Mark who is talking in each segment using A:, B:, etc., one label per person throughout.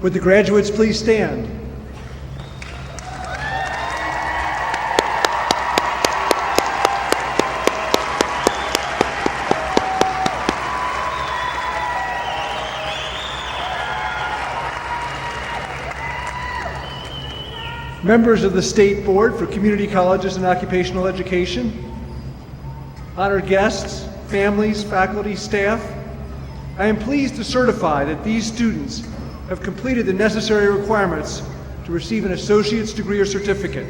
A: Would the graduates please stand? Members of the State Board for Community Colleges and Occupational Education, honored guests, families, faculty, staff, I am pleased to certify that these students have completed the necessary requirements to receive an associate's degree or certificate.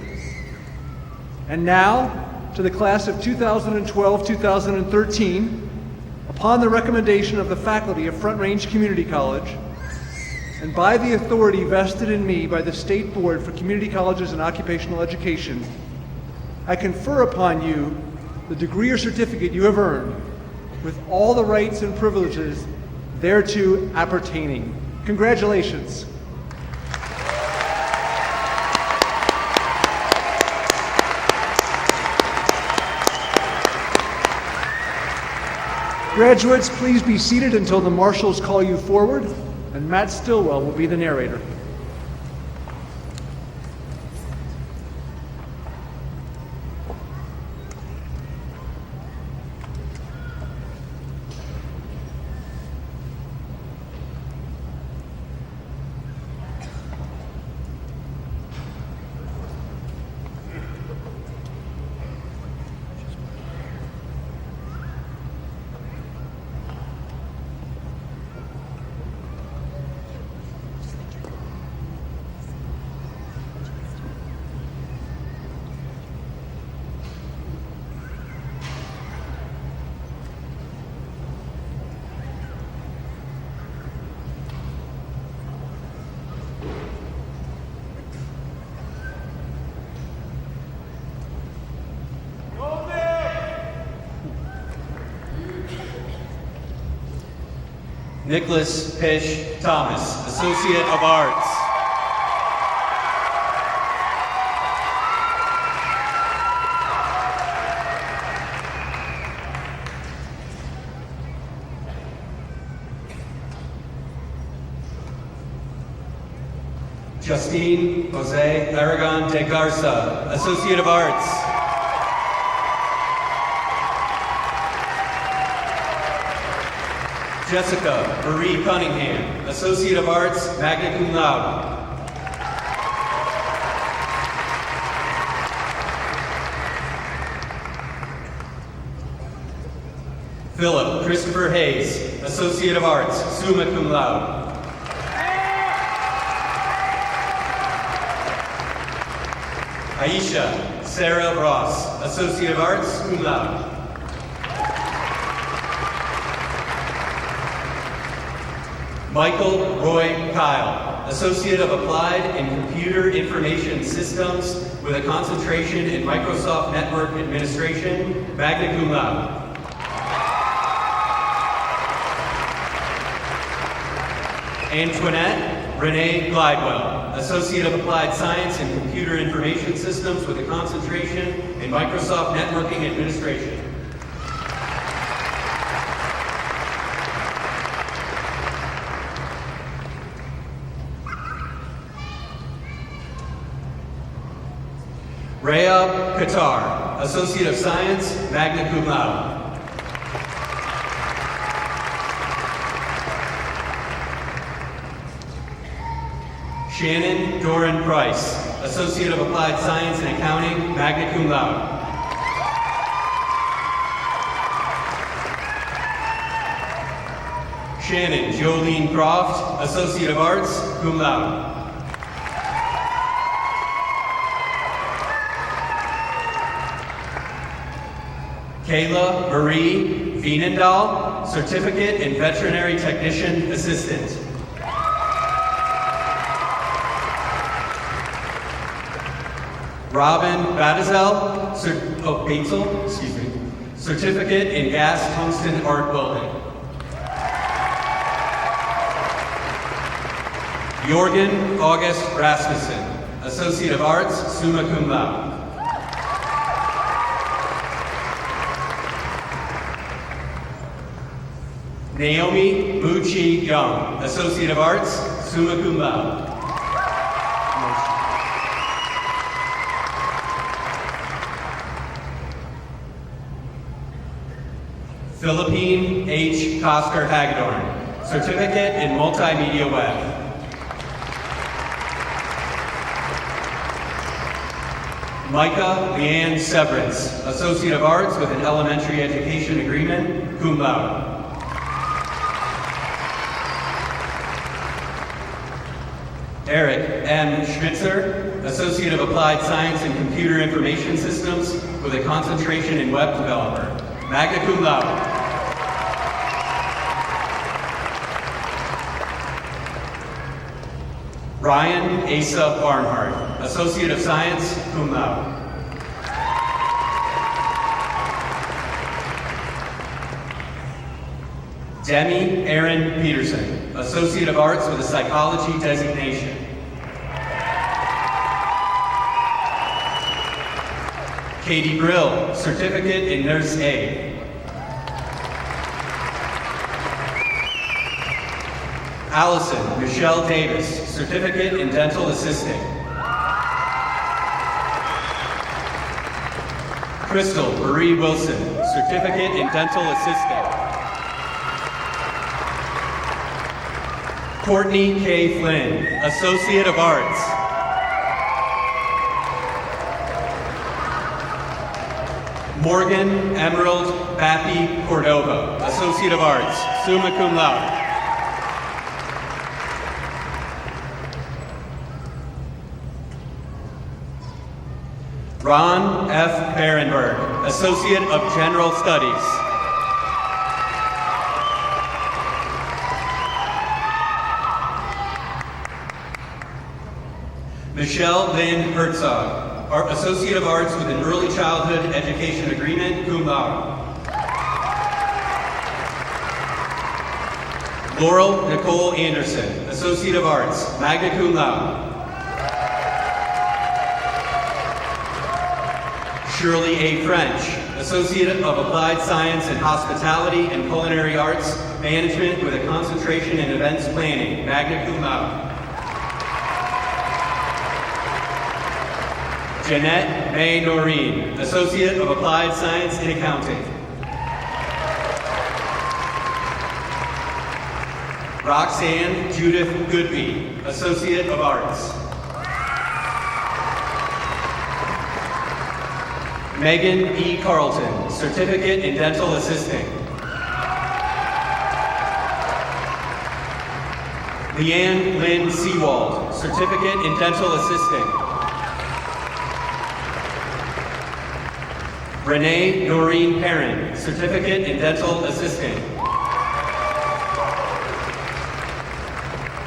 A: And now, to the class of 2012-2013, upon the recommendation of the faculty of Front Range Community College, and by the authority vested in me by the State Board for Community Colleges and Occupational Education, I confer upon you the degree or certificate you have earned with all the rights and privileges thereto appertaining. Congratulations. Graduates, please be seated until the marshals call you forward, and Matt Stillwell will be the narrator.
B: Nicholas Pish Thomas, Associate of Arts. Justine Jose Aragon de Garza, Associate of Arts. Jessica Marie Cunningham, Associate of Arts, magna cum laude. Philip Christopher Hayes, Associate of Arts, summa cum laude. Aisha Sarah Ross, Associate of Arts, cum laude. Michael Roy Kyle, Associate of Applied in Computer Information Systems with a concentration in Microsoft Network Administration, magna cum laude. Antoinette Renee Glidewell, Associate of Applied Science in Computer Information Systems with a concentration in Microsoft Networking Administration. Rayab Qatar, Associate of Science, magna cum laude. Shannon Doran Price, Associate of Applied Science and Accounting, magna cum laude. Shannon Jolene Croft, Associate of Arts, cum laude. Kayla Marie Vienendahl, Certificate in Veterinary Technician Assistant. Robin Badazel, Certificate in Gas Tungsten Arc Welding. Jorgen August Rasmussen, Associate of Arts, summa cum laude. Naomi Bucci Young, Associate of Arts, summa cum laude. Philippine H. Kosker Hagedorn, Certificate in Multimedia Web. Micah Leanne Severance, Associate of Arts with an Elementary Education Agreement, cum laude. Eric M. Schmitzer, Associate of Applied Science and Computer Information Systems with a concentration in Web Developer, magna cum laude. Ryan Asa Barnhart, Associate of Science, cum laude. Demi Erin Peterson, Associate of Arts with a Psychology designation. Katie Brill, Certificate in Nurse Aid. Allison Michelle Davis, Certificate in Dental Assisting. Crystal Marie Wilson, Certificate in Dental Assisting. Courtney K. Flynn, Associate of Arts. Morgan Emerald Bappy Cordova, Associate of Arts, summa cum laude. Ron F. Berenberg, Associate of General Studies. Michelle Lynn Herzog, Associate of Arts with an Early Childhood Education Agreement, cum laude. Laurel Nicole Anderson, Associate of Arts, magna cum laude. Shirley A. French, Associate of Applied Science in Hospitality and Culinary Arts Management with a concentration in Events Planning, magna cum laude. Jeanette May Noreen, Associate of Applied Science in Accounting. Roxanne Judith Goodby, Associate of Arts. Megan E. Carlton, Certificate in Dental Assisting. Leanne Lynn Seawald, Certificate in Dental Assisting. Renee Noreen Perrin, Certificate in Dental Assisting.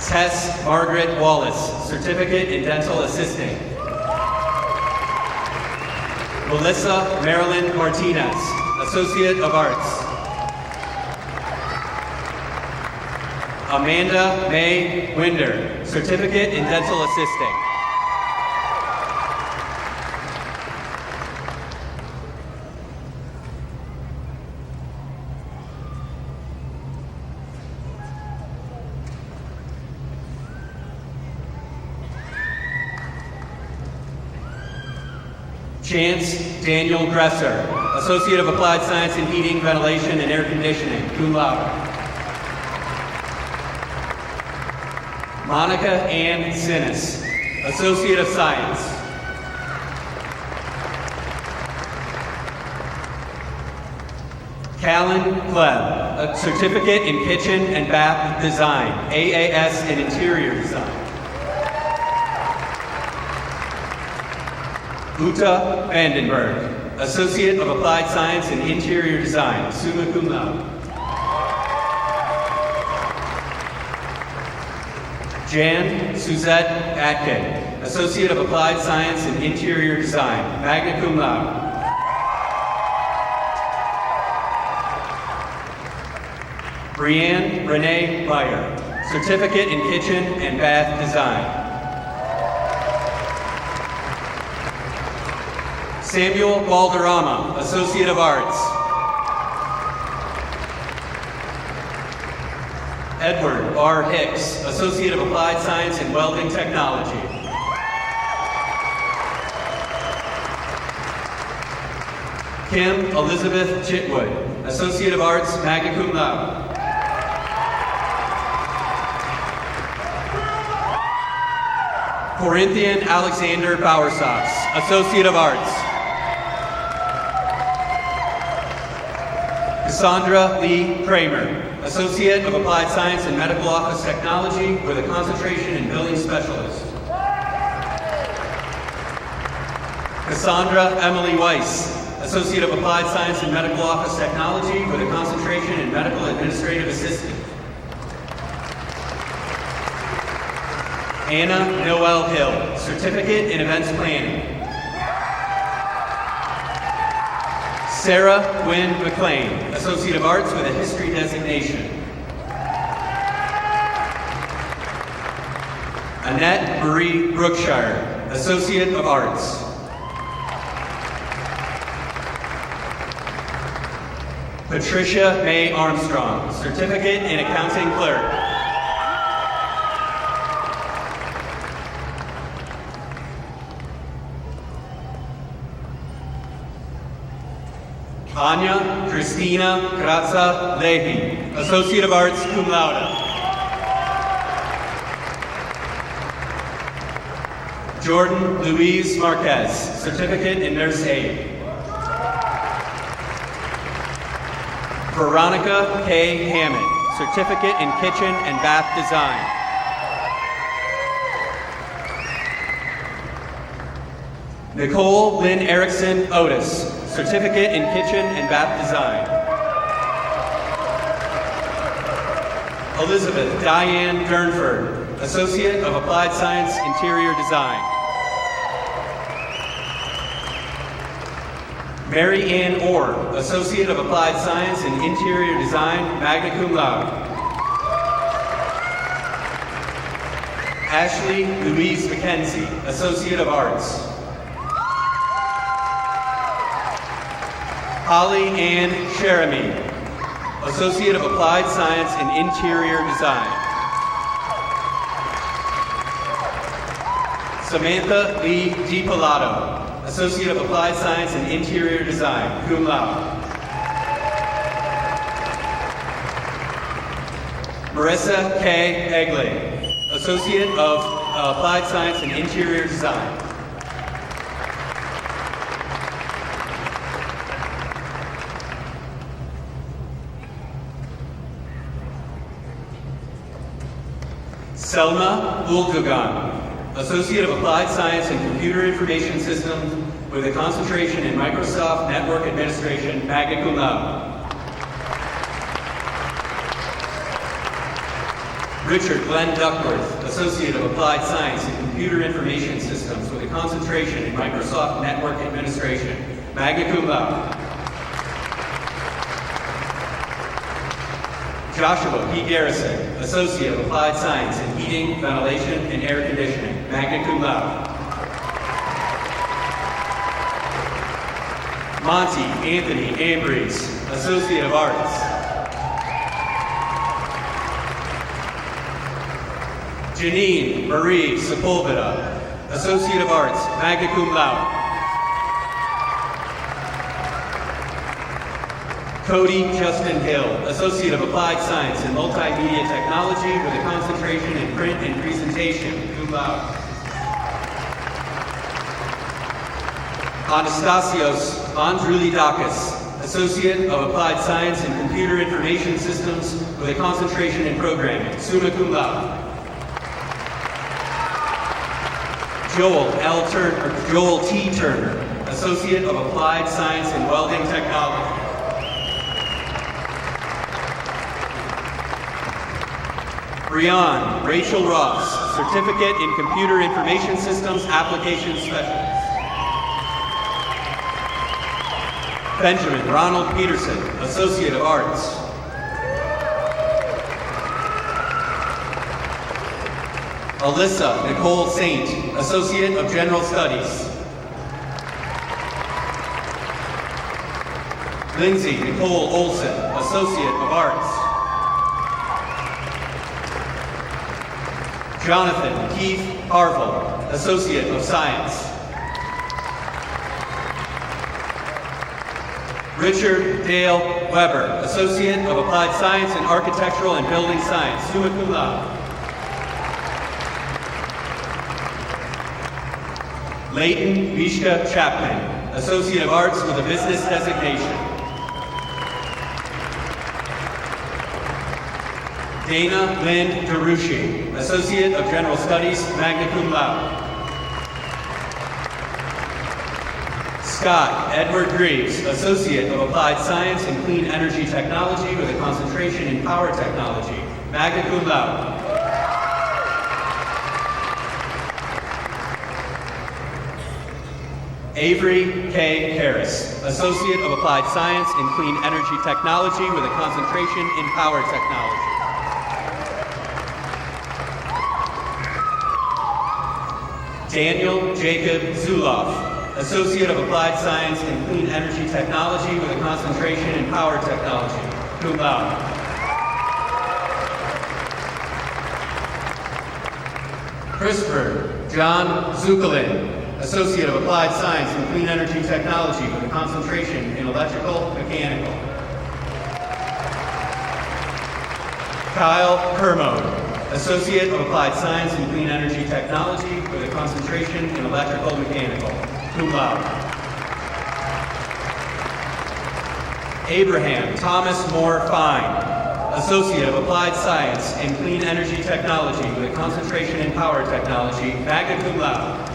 B: Tess Margaret Wallace, Certificate in Dental Assisting. Melissa Marilyn Martinez, Associate of Arts. Amanda May Winder, Certificate in Dental Assisting. Chance Daniel Gresser, Associate of Applied Science in Heating, Ventilation, and Air Conditioning, cum laude. Monica Ann Sinnis, Associate of Science. Callan Pleb, a Certificate in Kitchen and Bath Design, AAS in Interior Design. Uta Vandenberg, Associate of Applied Science in Interior Design, summa cum laude. Jan Suzette Atkin, Associate of Applied Science in Interior Design, magna cum laude. Brianne Renee Meyer, Certificate in Kitchen and Bath Design. Samuel Valderrama, Associate of Arts. Edward R. Hicks, Associate of Applied Science in Welding Technology. Kim Elizabeth Chitwood, Associate of Arts, magna cum laude. Corinthian Alexander Bowersox, Associate of Arts. Cassandra Lee Kramer, Associate of Applied Science in Medical Office Technology with a concentration in Billing Specialist. Cassandra Emily Weiss, Associate of Applied Science in Medical Office Technology with a concentration in Medical Administrative Assistant. Anna Noel Hill, Certificate in Events Planning. Sarah Gwynn McLean, Associate of Arts with a History designation. Annette Marie Brookshire, Associate of Arts. Patricia May Armstrong, Certificate in Accounting Clerk. Anya Christina Graza Leahy, Associate of Arts, cum laude. Jordan Louise Marquez, Certificate in Nurse Aid. Veronica K. Hammond, Certificate in Kitchen and Bath Design. Nicole Lynn Erickson Otis, Certificate in Kitchen and Bath Design. Elizabeth Diane Durnford, Associate of Applied Science Interior Design. Mary Ann Orr, Associate of Applied Science in Interior Design, magna cum laude. Ashley Louise McKenzie, Associate of Arts. Holly Ann Sheremy, Associate of Applied Science in Interior Design. Samantha Lee DiPilato, Associate of Applied Science in Interior Design, cum laude. Marissa K. Egley, Associate of Applied Science in Interior Design. Selma Uldugan, Associate of Applied Science in Computer Information Systems with a concentration in Microsoft Network Administration, magna cum laude. Richard Glenn Duckworth, Associate of Applied Science in Computer Information Systems with a concentration in Microsoft Network Administration, magna cum laude. Joshua P. Garrison, Associate of Applied Science in Heating, Ventilation, and Air Conditioning, magna cum laude. Monty Anthony Ambrose, Associate of Arts. Janine Marie Sepulveda, Associate of Arts, magna cum laude. Cody Justin Hill, Associate of Applied Science in Multimedia Technology with a concentration in Print and Presentation, cum laude. Anastasios Androulidakis, Associate of Applied Science in Computer Information Systems with a concentration in Programming, summa cum laude. Joel T. Turner, Associate of Applied Science in Welding Technology. Brianne Rachel Ross, Certificate in Computer Information Systems Application Specialist. Benjamin Ronald Peterson, Associate of Arts. Alyssa Nicole Saint, Associate of General Studies. Lindsay Nicole Olson, Associate of Arts. Jonathan Keith Harville, Associate of Science. Richard Dale Weber, Associate of Applied Science in Architectural and Building Science, summa cum laude. Leighton Mishka Chapman, Associate of Arts with a Business designation. Dana Lynn DeRushi, Associate of General Studies, magna cum laude. Scott Edward Greaves, Associate of Applied Science in Clean Energy Technology with a concentration in Power Technology, magna cum laude. Avery K. Harris, Associate of Applied Science in Clean Energy Technology with a concentration in Power Technology. Daniel Jacob Zuloff, Associate of Applied Science in Clean Energy Technology with a concentration in Power Technology, cum laude. Christopher John Zucalin, Associate of Applied Science in Clean Energy Technology with a concentration in Electrical Mechanical. Kyle Kermode, Associate of Applied Science in Clean Energy Technology with a concentration in Electrical Mechanical, cum laude. Abraham Thomas Moore Fine, Associate of Applied Science in Clean Energy Technology with a concentration in Power Technology, magna cum laude.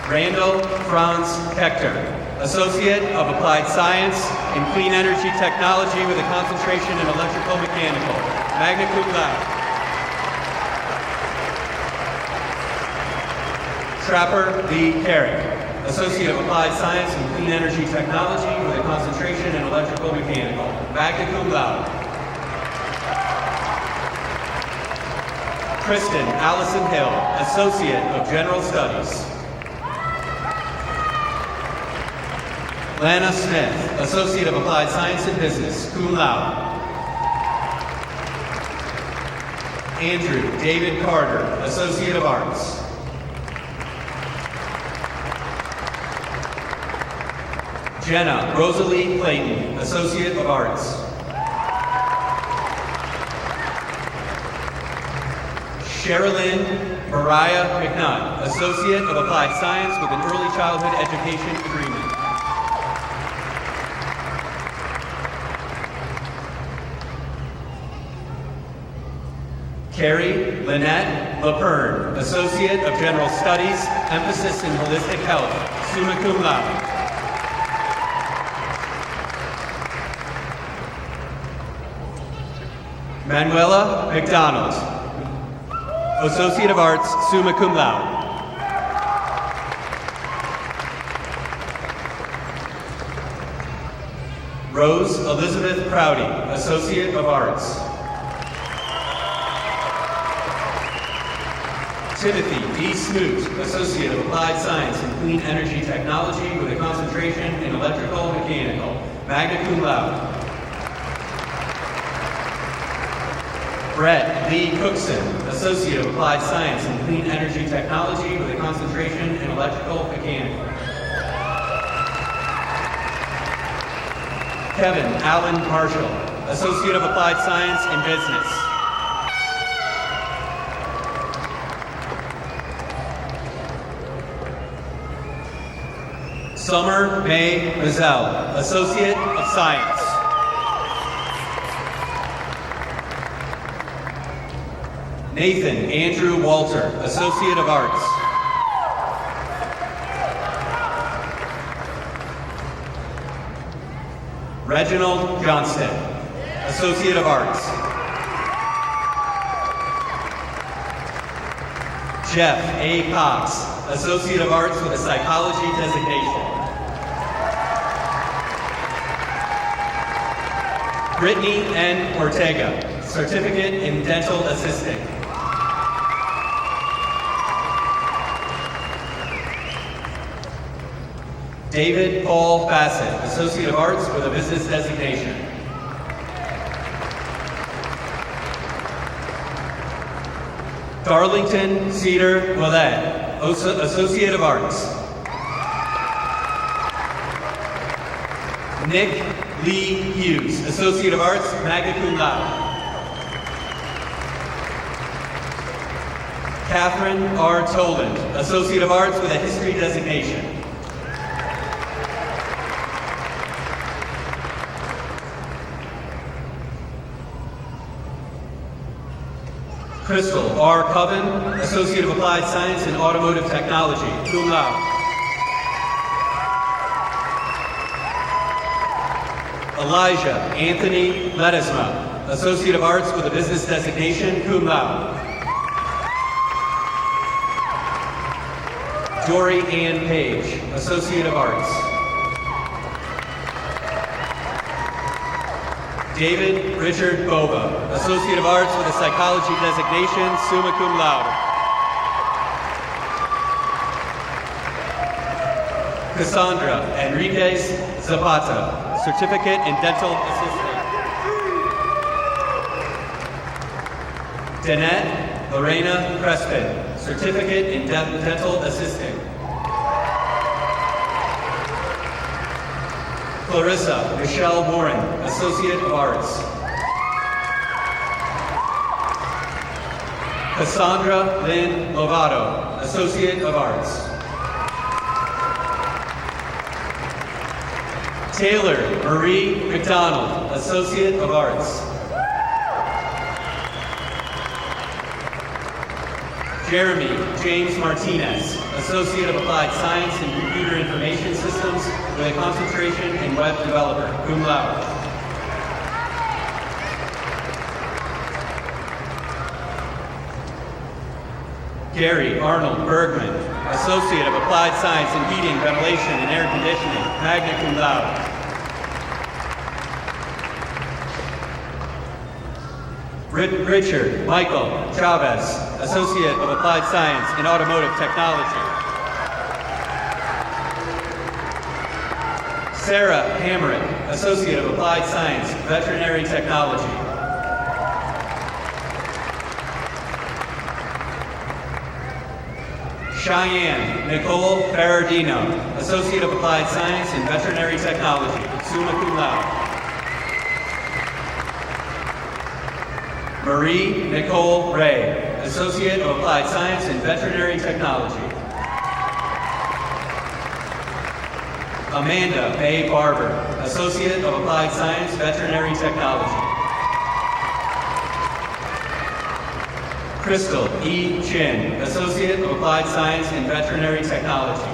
B: Randall Franz Hector, Associate of Applied Science in Clean Energy Technology with a concentration in Electrical Mechanical, magna cum laude. Trapper V. Carrick, Associate of Applied Science in Clean Energy Technology with a concentration in Electrical Mechanical, magna cum laude. Kristen Allison Hill, Associate of General Studies. Lana Smith, Associate of Applied Science and Business, cum laude. Andrew David Carter, Associate of Arts. Jenna Rosalie Clayton, Associate of Arts. Sherilyn Mariah McNutt, Associate of Applied Science with an Early Childhood Education Agreement. Carrie Lynette LaPern, Associate of General Studies, emphasis in Holistic Health, summa cum laude. Manuela McDonald, Associate of Arts, summa cum laude. Rose Elizabeth Prouty, Associate of Arts. Timothy D. Smoot, Associate of Applied Science in Clean Energy Technology with a concentration in Electrical Mechanical, magna cum laude. Brett Lee Cookson, Associate of Applied Science in Clean Energy Technology with a concentration in Electrical Mechanical. Kevin Allen Marshall, Associate of Applied Science in Business. Summer May Mazel, Associate of Science. Nathan Andrew Walter, Associate of Arts. Reginald Johnston, Associate of Arts. Jeff A. Cox, Associate of Arts with a Psychology designation. Brittany N. Ortega, Certificate in Dental Assisting. David Paul Bassett, Associate of Arts with a Business designation. Darlington Cedar Willett, Associate of Arts. Nick Lee Hughes, Associate of Arts, magna cum laude. Catherine R. Toland, Associate of Arts with a History designation. Crystal R. Coven, Associate of Applied Science in Automotive Technology, cum laude. Elijah Anthony Ledesma, Associate of Arts with a Business designation, cum laude. Dory Ann Page, Associate of Arts. David Richard Bova, Associate of Arts with a Psychology designation, summa cum laude. Cassandra Enriquez Zapata, Certificate in Dental Assisting. Danette Lorena Crespin, Certificate in Dental Assisting. Clarissa Michelle Warren, Associate of Arts. Cassandra Lynn Lovato, Associate of Arts. Taylor Marie McDonald, Associate of Arts. Jeremy James Martinez, Associate of Applied Science and Computer Information Systems with a concentration in Web Developer, cum laude. Gary Arnold Bergman, Associate of Applied Science in Heating, Ventilation, and Air Conditioning, magna cum laude. Richard Michael Chavez, Associate of Applied Science in Automotive Technology. Sarah Hamrick, Associate of Applied Science, Veterinary Technology. Cheyenne Nicole Ferrardino, Associate of Applied Science in Veterinary Technology, summa cum laude. Marie Nicole Ray, Associate of Applied Science in Veterinary Technology. Amanda May Barber, Associate of Applied Science, Veterinary Technology. Crystal E. Chin, Associate of Applied Science in Veterinary Technology.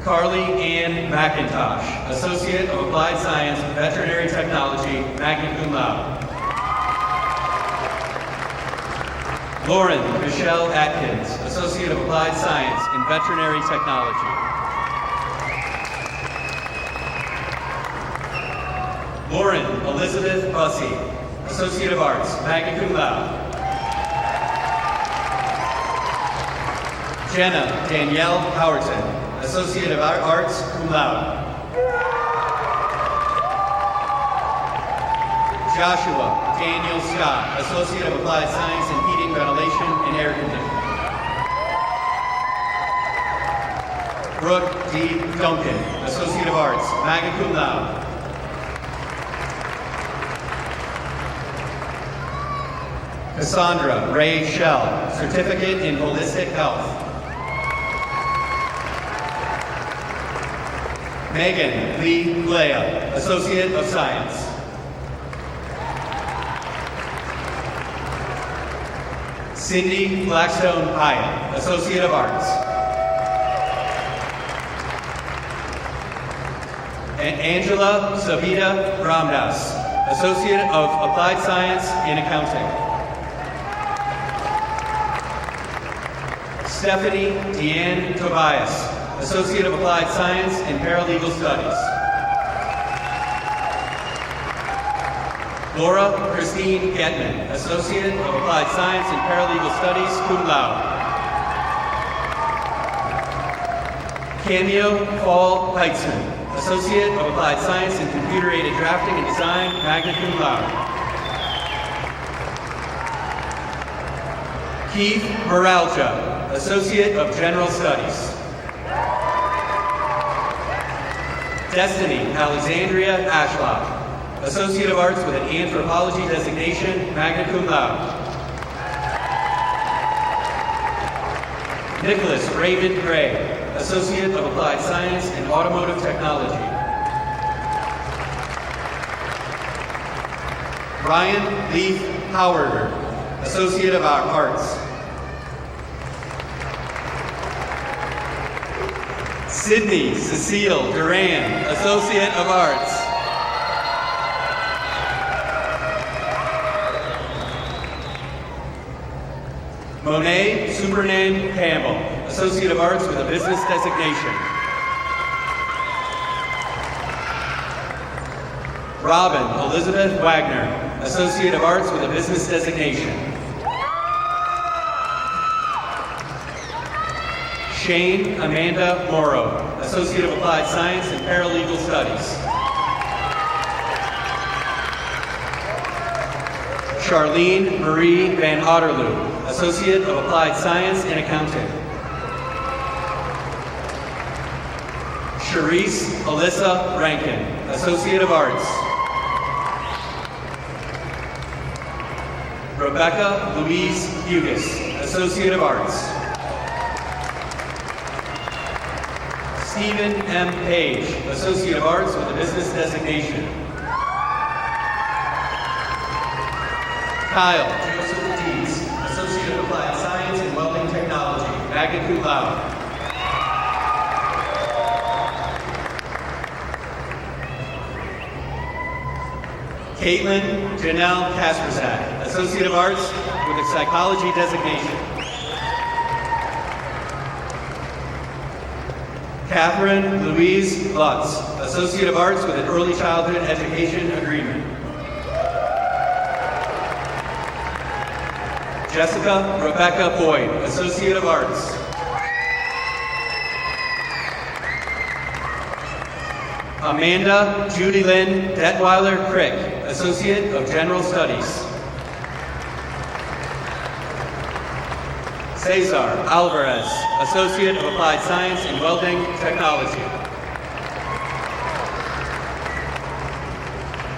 B: Carly Ann McIntosh, Associate of Applied Science, Veterinary Technology, magna cum laude. Lauren Michelle Atkins, Associate of Applied Science in Veterinary Technology. Lauren Elizabeth Bussey, Associate of Arts, magna cum laude. Jenna Danielle Howerton, Associate of Arts, cum laude. Joshua Daniel Scott, Associate of Applied Science in Heating, Ventilation, and Air Conditioning. Brooke D. Duncan, Associate of Arts, magna cum laude. Cassandra Ray Shell, Certificate in Holistic Health. Megan Lee Leah, Associate of Science. Cindy Blackstone Hyatt, Associate of Arts. And Angela Savita Ramdas, Associate of Applied Science in Accounting. Stephanie Deanne Tobias, Associate of Applied Science in Paralegal Studies. Laura Christine Getman, Associate of Applied Science in Paralegal Studies, cum laude. Cameo Paul Heitzman, Associate of Applied Science in Computer-Aided Drafting and Design, magna cum laude. Keith Moralja, Associate of General Studies. Destiny Alexandria Ashlock, Associate of Arts with an Anthropology designation, magna cum laude. Nicholas Raymond Gray, Associate of Applied Science in Automotive Technology. Ryan Leaf Howarder, Associate of Arts. Sydney Cecile Duran, Associate of Arts. Monet Supernan Campbell, Associate of Arts with a Business designation. Robin Elizabeth Wagner, Associate of Arts with a Business designation. Shane Amanda Morrow, Associate of Applied Science and Paralegal Studies. Charlene Marie Van Otterloo, Associate of Applied Science in Accounting. Charisse Alyssa Rankin, Associate of Arts. Rebecca Louise Hugas, Associate of Arts. Stephen M. Page, Associate of Arts with a Business designation. Kyle Joseph Dees, Associate of Applied Science in Welding Technology, magna cum laude. Caitlin Janelle Kasperzak, Associate of Arts with a Psychology designation. Catherine Louise Lutz, Associate of Arts with an Early Childhood Education Agreement. Jessica Rebecca Boyd, Associate of Arts. Amanda Judy Lynn Detweiler Crick, Associate of General Studies. Cesar Alvarez, Associate of Applied Science in Welding Technology.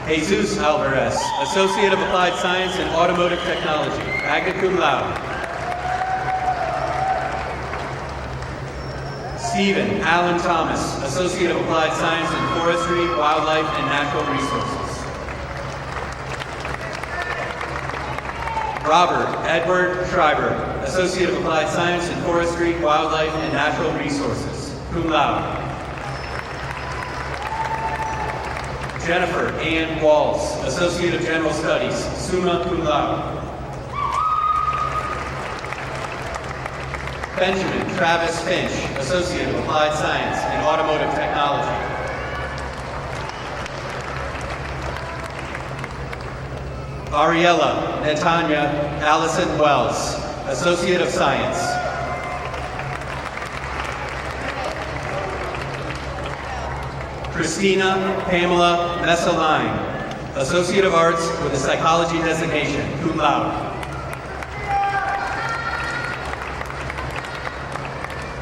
B: Jesus Alvarez, Associate of Applied Science in Automotive Technology, magna cum laude. Stephen Allen Thomas, Associate of Applied Science in Forestry, Wildlife, and Natural Resources. Robert Edward Schreiber, Associate of Applied Science in Forestry, Wildlife, and Natural Resources, cum laude. Jennifer Ann Walls, Associate of General Studies, summa cum laude. Benjamin Travis Finch, Associate of Applied Science in Automotive Technology. Ariella Netanya Allison Wells, Associate of Science. Christina Pamela Messaline, Associate of Arts with a Psychology designation, cum laude.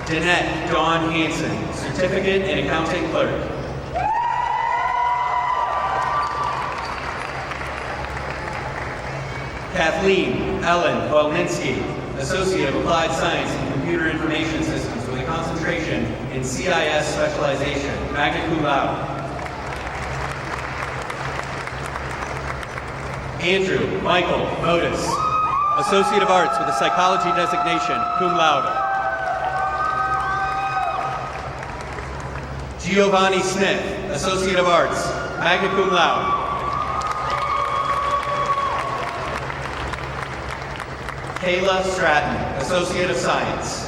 B: Danette Dawn Hansen, Certificate in Accounting Clerk. Kathleen Ellen Volninsky, Associate of Applied Science in Computer Information Systems with a concentration in CIS specialization, magna cum laude. Andrew Michael Modis, Associate of Arts with a Psychology designation, cum laude. Giovanni Smith, Associate of Arts, magna cum laude. Kayla Stratton, Associate of Science.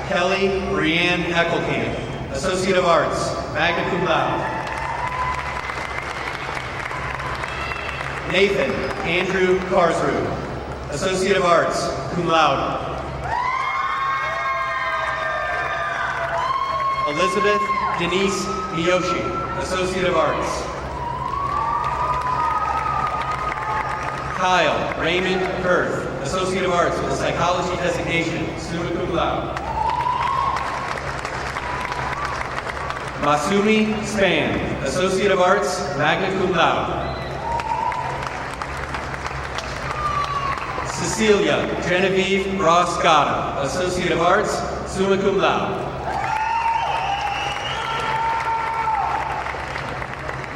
B: Kelly Brianne Eckelkamp, Associate of Arts, magna cum laude. Nathan Andrew Karsrud, Associate of Arts, cum laude. Elizabeth Denise Miyoshi, Associate of Arts. Kyle Raymond Kurth, Associate of Arts with a Psychology designation, summa cum laude. Masumi Span, Associate of Arts, magna cum laude. Cecilia Genevieve Ross Gata, Associate of Arts, summa cum laude.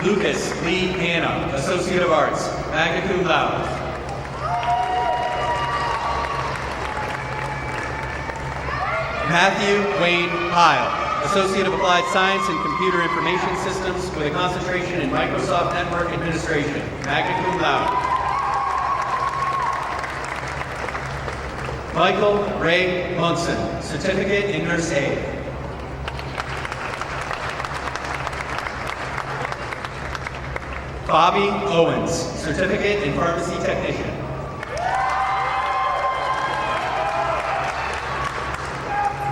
B: Lucas Lee Hanna, Associate of Arts, magna cum laude. Matthew Wayne Pyle, Associate of Applied Science and Computer Information Systems with a concentration in Microsoft Network Administration, magna cum laude. Michael Ray Munson, Certificate in Nurse Aid. Bobby Owens, Certificate in Pharmacy Technician.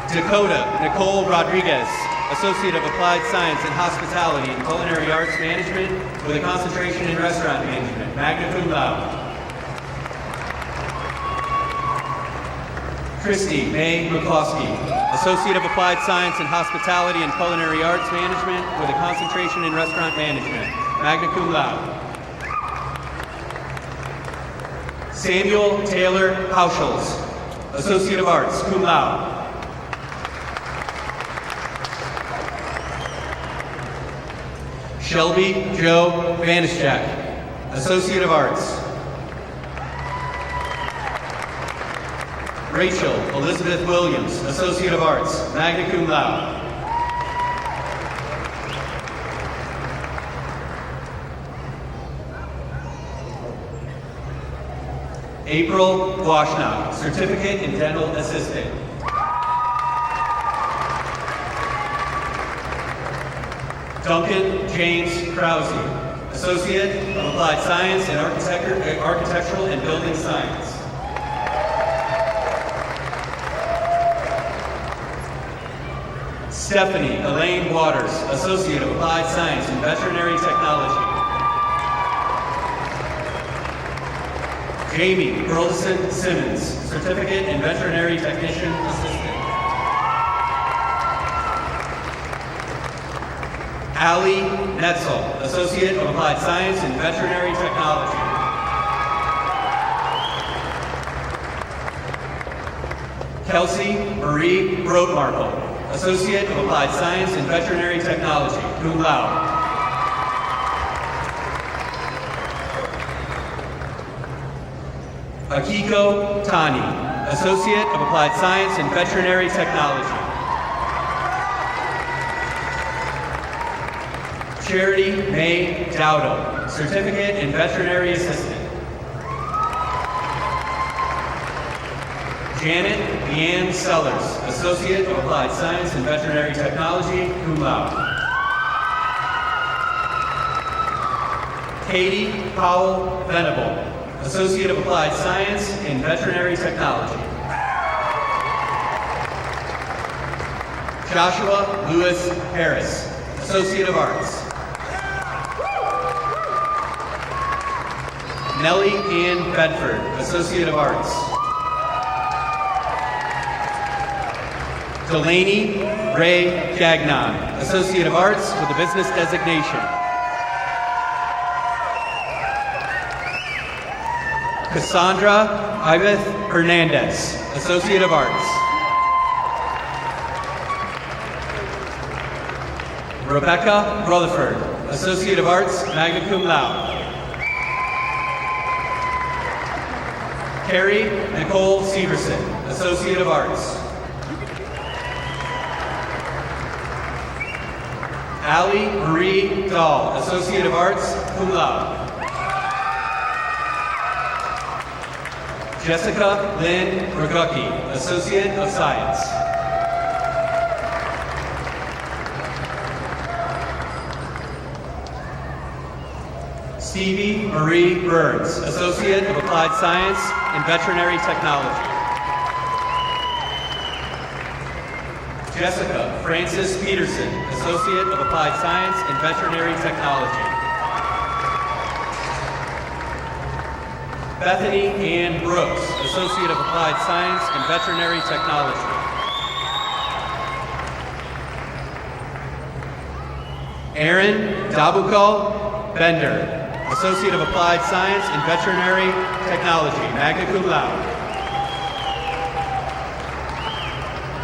B: Dakota Nicole Rodriguez, Associate of Applied Science in Hospitality and Culinary Arts Management with a concentration in Restaurant Management, magna cum laude. Christy May McCloskey, Associate of Applied Science in Hospitality and Culinary Arts Management with a concentration in Restaurant Management, magna cum laude. Samuel Taylor Pauschels, Associate of Arts, cum laude. Shelby Joe Vanishchak, Associate of Arts. Rachel Elizabeth Williams, Associate of Arts, magna cum laude. April Washnock, Certificate in Dental Assisting. Duncan James Krause, Associate of Applied Science in Architectural and Building Science. Stephanie Elaine Waters, Associate of Applied Science in Veterinary Technology. Jamie Burleson Simmons, Certificate in Veterinary Technician Assistant. Allie Netzel, Associate of Applied Science in Veterinary Technology. Kelsey Marie Brodmarkle, Associate of Applied Science in Veterinary Technology, cum laude. Akiko Tani, Associate of Applied Science in Veterinary Technology. Charity May Dowdle, Certificate in Veterinary Assistant. Janet Leanne Sellers, Associate of Applied Science in Veterinary Technology, cum laude. Katie Powell Venable, Associate of Applied Science in Veterinary Technology. Joshua Lewis Harris, Associate of Arts. Nellie Ann Bedford, Associate of Arts. Delaney Ray Gagnon, Associate of Arts with a business designation. Cassandra Iveth Hernandez, Associate of Arts. Rebecca Rutherford, Associate of Arts, magna cum laude. Carrie Nicole Severson, Associate of Arts. Allie Marie Dahl, Associate of Arts, cum laude. Jessica Lynn Rogucki, Associate of Science. Stevie Marie Burns, Associate of Applied Science in Veterinary Technology. Jessica Francis Peterson, Associate of Applied Science in Veterinary Technology. Bethany Ann Brooks, Associate of Applied Science in Veterinary Technology. Aaron Dabukal Bender, Associate of Applied Science in Veterinary Technology, magna cum laude.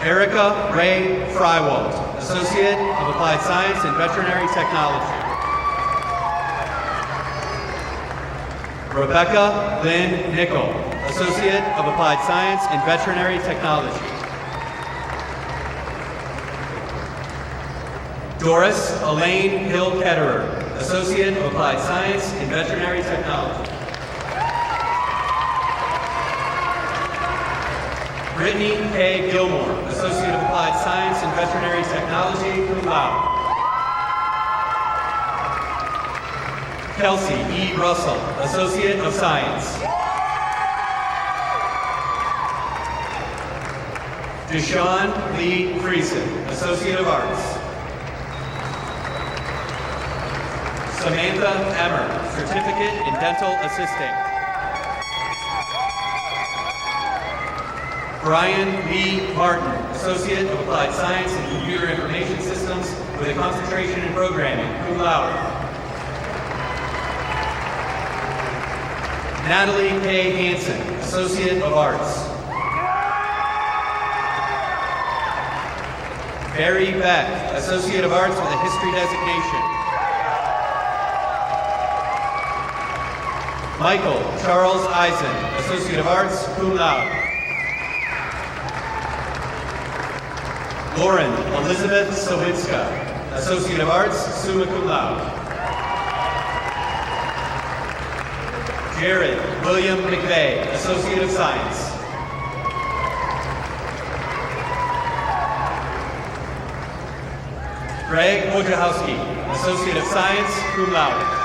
B: Erica Ray Frywald, Associate of Applied Science in Veterinary Technology. Rebecca Lynn Nickel, Associate of Applied Science in Veterinary Technology. Doris Elaine Hill Ketterer, Associate of Applied Science in Veterinary Technology. Brittany K. Gilmore, Associate of Applied Science in Veterinary Technology, cum laude. Kelsey E. Russell, Associate of Science. Deshaun Lee Friesen, Associate of Arts. Samantha Emmer, Certificate in Dental Assisting. Brian Lee Martin, Associate of Applied Science in Computer Information Systems with a concentration in programming, cum laude. Natalie K. Hansen, Associate of Arts. Barry Beck, Associate of Arts with a History designation. Michael Charles Eisen, Associate of Arts, cum laude. Lauren Elizabeth Sawicka, Associate of Arts, summa cum laude. Jared William McVeigh, Associate of Science. Greg Wojciechowski, Associate of Science, cum laude.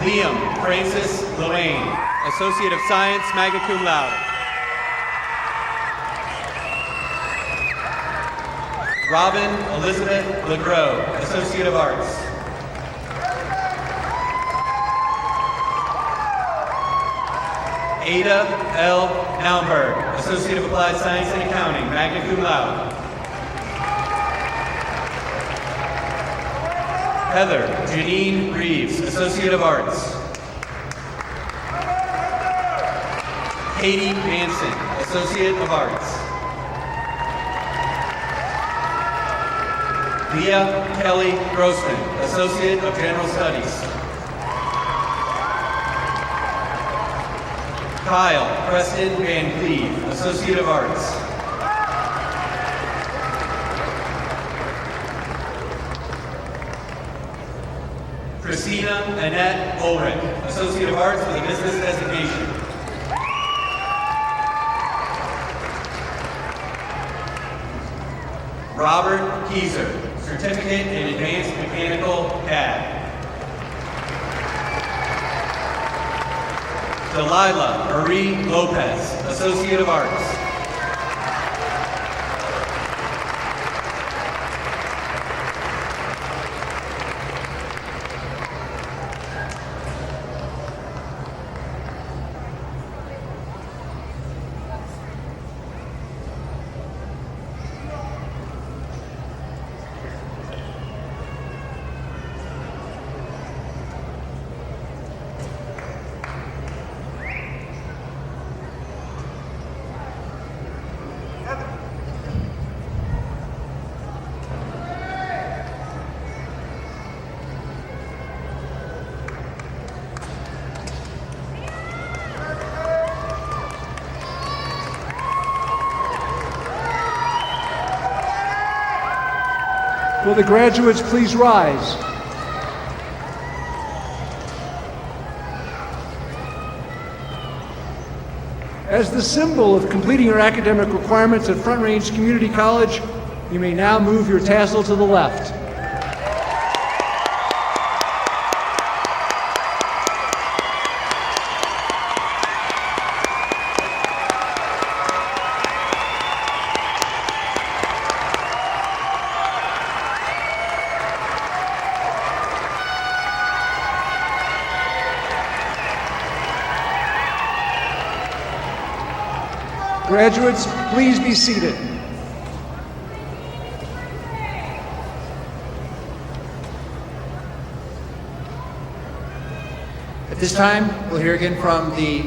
B: Liam Francis Loane, Associate of Science, magna cum laude. Robin Elizabeth LeGros, Associate of Arts. Ada L. Naumberg, Associate of Applied Science and Accounting, magna cum laude. Heather Janine Reeves, Associate of Arts. Katie Manson, Associate of Arts. Leah Kelly Grossman, Associate of General Studies. Kyle Preston Van Cleve, Associate of Arts. Christina Annette Ulrich, Associate of Arts with a Business designation. Robert Kieser, Certificate in Advanced Mechanical CAD. Delilah Marie Lopez, Associate of Arts.
A: Will the graduates please rise? As the symbol of completing your academic requirements at Front Range Community College, you may now move your tassel to the left. Graduates, please be seated. At this time, we'll hear again from the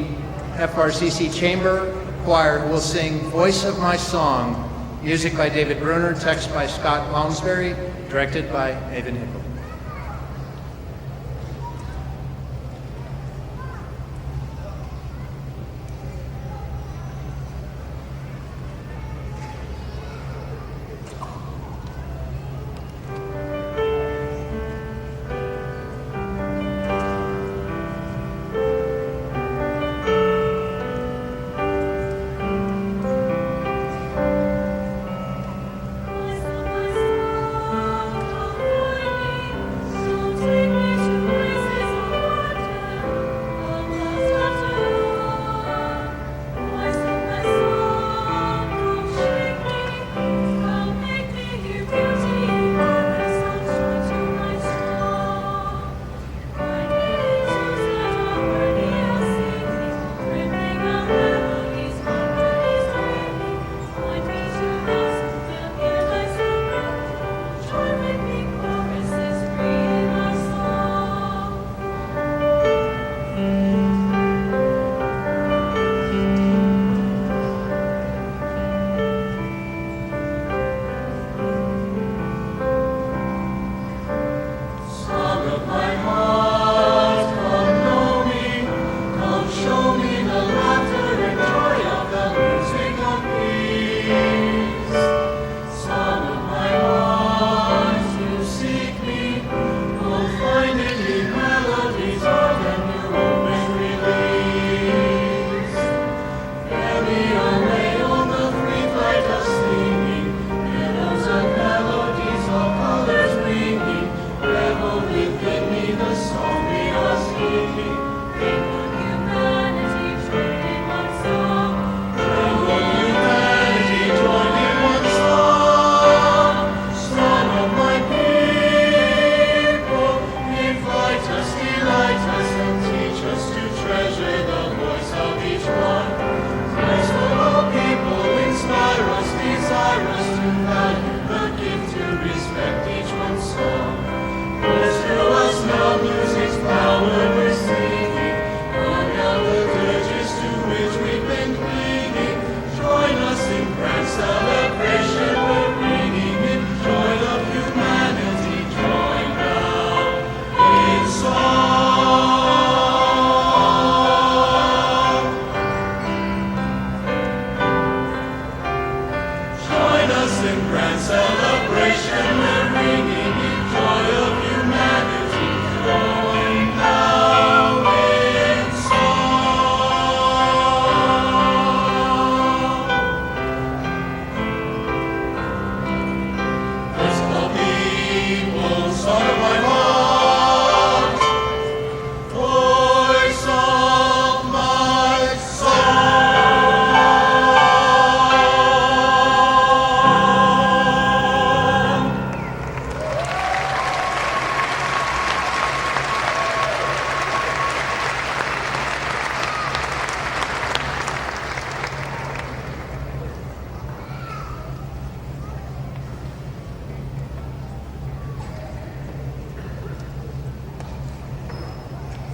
A: FRCC Chamber Choir, who will sing Voice of My Song, music by David Bruner, text by Scott Malmsbury, directed by Evan Hickel.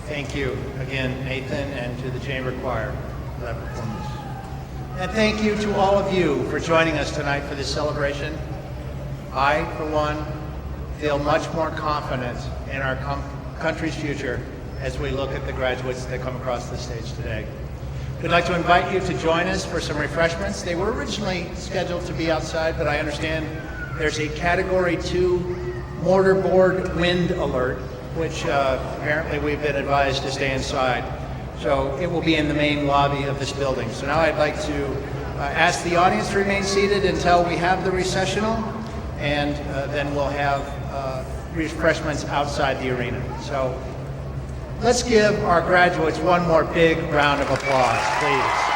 A: Thank you again, Nathan, and to the Chamber Choir for that performance. And thank you to all of you for joining us tonight for this celebration. I, for one, feel much more confident in our country's future as we look at the graduates that come across the stage today. We'd like to invite you to join us for some refreshments. They were originally scheduled to be outside, but I understand there's a Category 2 mortarboard wind alert, which apparently we've been advised to stay inside. So it will be in the main lobby of this building. So now I'd like to ask the audience to remain seated until we have the recessional, and then we'll have refreshments outside the arena. So let's give our graduates one more big round of applause, please.